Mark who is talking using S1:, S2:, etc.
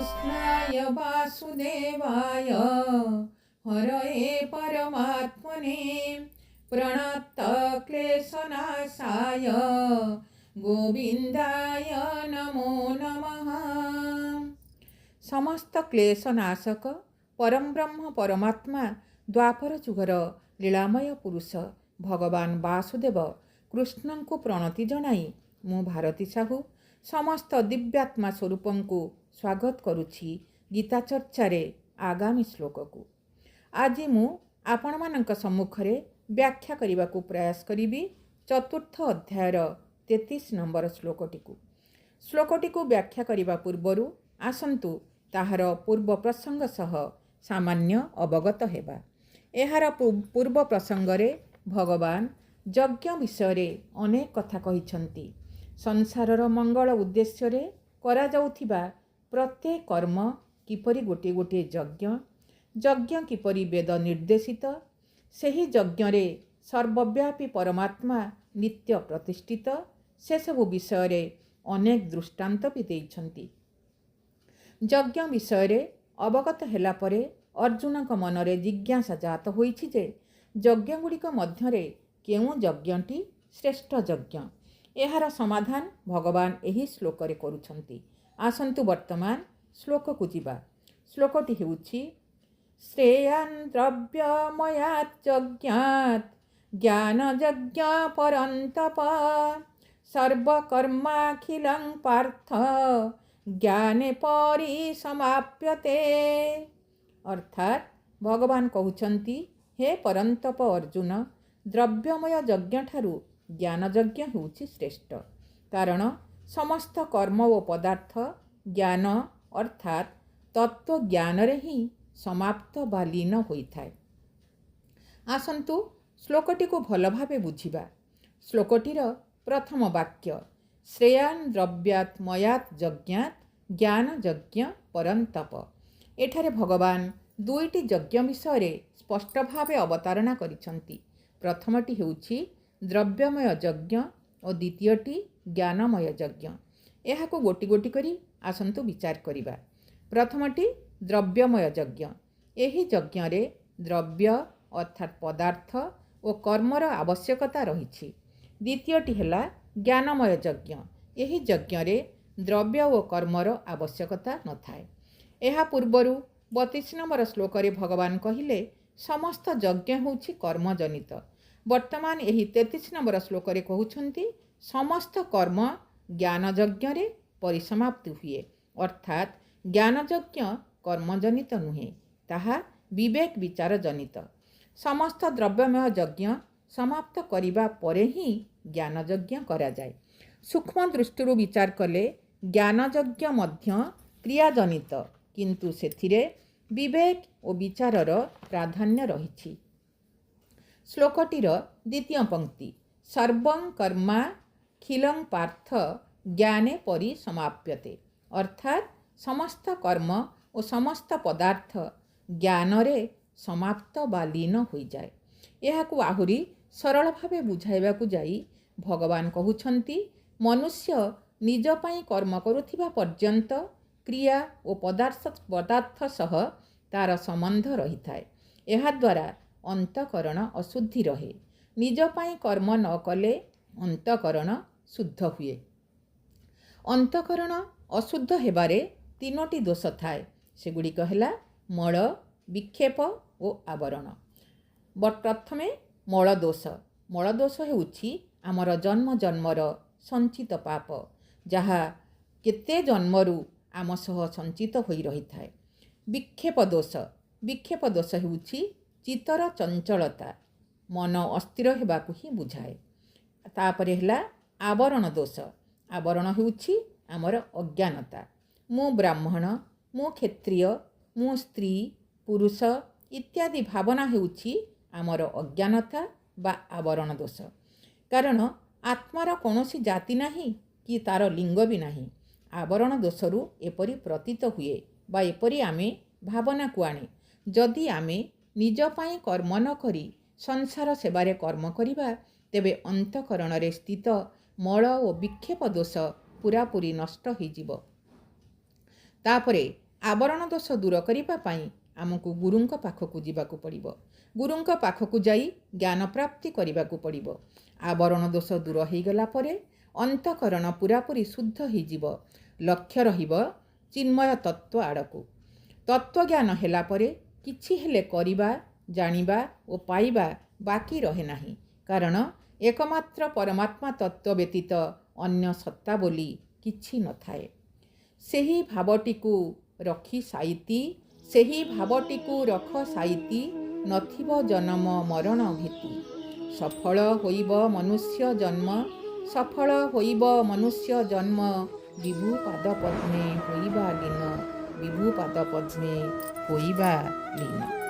S1: कृष्णाय वासुदेवाय हरये परमात्मने प्रणतक्लेशनाशाय गोविंदाय नमो नमः। समस्त क्लेशनाशक परम ब्रह्म परमात्मा द्वापर जुगर लीलामय पुरुष भगवान वासुदेव कृष्ण को प्रणति जनाई मु भारती साहू समस्त दिव्यात्मा स्वरूप को स्वागत करुछि गीता चर्चारे आगामी श्लोक को। आज मु आपण मानक सम्मुखरे व्याख्या करने को प्रयास करी चतुर्थ अध्यायर 33 नंबर श्लोकटी को व्याख्या करने पूर्वर आसंतु ताहार पूर्व प्रसंग सह सामान्य अवगत हेबा। एहार पूर्व प्रसंगरे भगवान यज्ञ विषय अनेक कथा कहिछंती। संसारर मंगल उद्देश्य रे करा जाउथिबा प्रत्येक कर्म किपरि गोटे गोटे यज्ञ किपरि वेद निर्देशित सेही यज्ञ रे सर्वव्यापी परमात्मा नित्य प्रतिष्ठित से सब विषय रे अनेक दृष्टांत भी देइछंती। यज्ञ विषय रे अवगत हेला परे अर्जुन को मनरे जिज्ञासा जात होइछि जे यज्ञ गुड़िक मध्यरे केउ यज्ञटी श्रेष्ठ यज्ञ। एहार समाधान भगवान एही श्लोक रे करुछंती। आसंतु वर्तमान श्लोक को जिबा। श्लोकटी हेउछि श्रेयान् द्रव्यमयात् यज्ञात् ज्ञान यज्ञ परन्तप सर्वकर्माखिलं पार्थ ज्ञाने परिसमाप्यते। अर्थात भगवान कहउछंती हे परंतप अर्जुन द्रव्यमय यज्ञ ठारू ज्ञान यज्ञ हेउछि श्रेष्ठ, कारण समस्त कर्म ओ पदार्थ ज्ञान अर्थात तत्व ज्ञान रे ही समाप्त बा लीन होइथाय। आसंतु श्लोकटी को भल भावे बुझिबा। श्लोकटीर प्रथम वाक्य श्रेयान् द्रव्यात् मयात् यज्ञात् ज्ञान यज्ञ परन्तप। एठारे भगवान दुईटी यज्ञ विषय स्पष्ट भावे अवतारणा करिछंती। प्रथमटी हेउछि द्रव्यमय यज्ञ और द्वितीयटी ज्ञानमय यज्ञ। एहाको गोटी गोटी करी आसंतु विचार करिबा। प्रथमटी द्रव्यमय यज्ञ। एही यज्ञ रे द्रव्य अर्थात पदार्थ और कर्मर आवश्यकता रहिछि। द्वितीयटी हेला ज्ञानमय यज्ञ। एही यज्ञ रे द्रव्य और कर्मर आवश्यकता नथाय। एहा पूर्वरु 32 नंबर श्लोक रे भगवान कहिले समस्त यज्ञ होछि कर्मजनित। वर्तमान एही 33 नंबर श्लोक रे कहउछंती समस्त कर्म ज्ञान यज्ञ रे परिसमाप्ति हुए, अर्थात ज्ञान यज्ञ कर्मजनित नुहे, ताहा विवेक विचार जनित। समस्त द्रव्यमय यज्ञ समाप्त करिबा परे ही ज्ञान यज्ञ करा जाय। सूक्ष्म दृष्टि विचार कले ज्ञान यज्ञ मध्य क्रियाजनित, किंतु सेथिरे विवेक और विचारर प्राधान्य रहिछि। श्लोकटीर द्वितीय पंक्ति सर्वं कर्माखिलं पार्थ ज्ञाने परिसमाप्यते, अर्थात समस्त कर्म और समस्त पदार्थ ज्ञान रे समाप्त बा लीन होई जाए। एहाकु आहुरी सरल भावे बुझाइबाकु जाई भगवान कहउछंती मनुष्य निज पई कर्म करुथिबा पर्यंत क्रिया और पदार्थ सह तार संबंध रही थाए। एहा द्वारा अंतकरण अशुद्धि रहे। निज पई कर्म न कले अंतकरण शुद्ध हुए। अंतकरण अशुद्ध हेबारे तीनोटी दोष थाए। सेगुड़िक हेला मल विक्षेप और आवरण। प्रथमे मल दोष हेउछि आमर जन्म जन्मर संचित पाप, जहा केते जन्मरू आम सह संचित होई रही थाए। विक्षेप दोष हेउछि चित्तर चंचलता, मन अस्थिर हेबाकु ही बुझाए। तापरे हेला आवरण दोष। आवरण हेउछि आमर अज्ञानता। मु ब्राह्मण, मु क्षत्रिय, मु स्त्री पुरुष इत्यादि भावना हेउछि आमर अज्ञानता बा आवरण दोष। कारण आत्मार कौनसी जाति नाही कि तार लिंग भी नाही। आवरण दोषरू एपरी प्रतीत हुए बा एपरी आमे भावना को आने। जदि आमे निज पाई कर्म न करी संसार सेवारे कर्म करिबा तेबे अंतकरण रे स्थित मल और विक्षेप दोष पूरापूरी नष्ट होइजिब। तापरे आवरण दोष दूर करने पाई आमको गुरुंक पाखकु जीवाकु पड़िबो। गुरुंक पाखकु जाई ज्ञान प्राप्ति करबाकु पड़िबो। आवरण दोष दूर हो गला परे अंतकरण पूरापूरी शुद्ध हो लक्ष्य रहिबो चिन्मय तत्व आड़कू। तत्वज्ञान हेला परे किछि हेले करिबा जानिबा ओ पाइबा बाकी रहे नाही, कारण एकमात्र परमात्मा तत्व व्यतीत अन्य सत्ता बोली किछि न थाए। सेही भावटिकु रखी साइती सेही भावटिकु रख साइती नथिब जन्म मरण भीति। सफल होइब मनुष्य जन्म सफल होइब मनुष्य जन्म विभु पाद पद्मे होइबा लीन विभु पाद पद्मे होइबा लीन।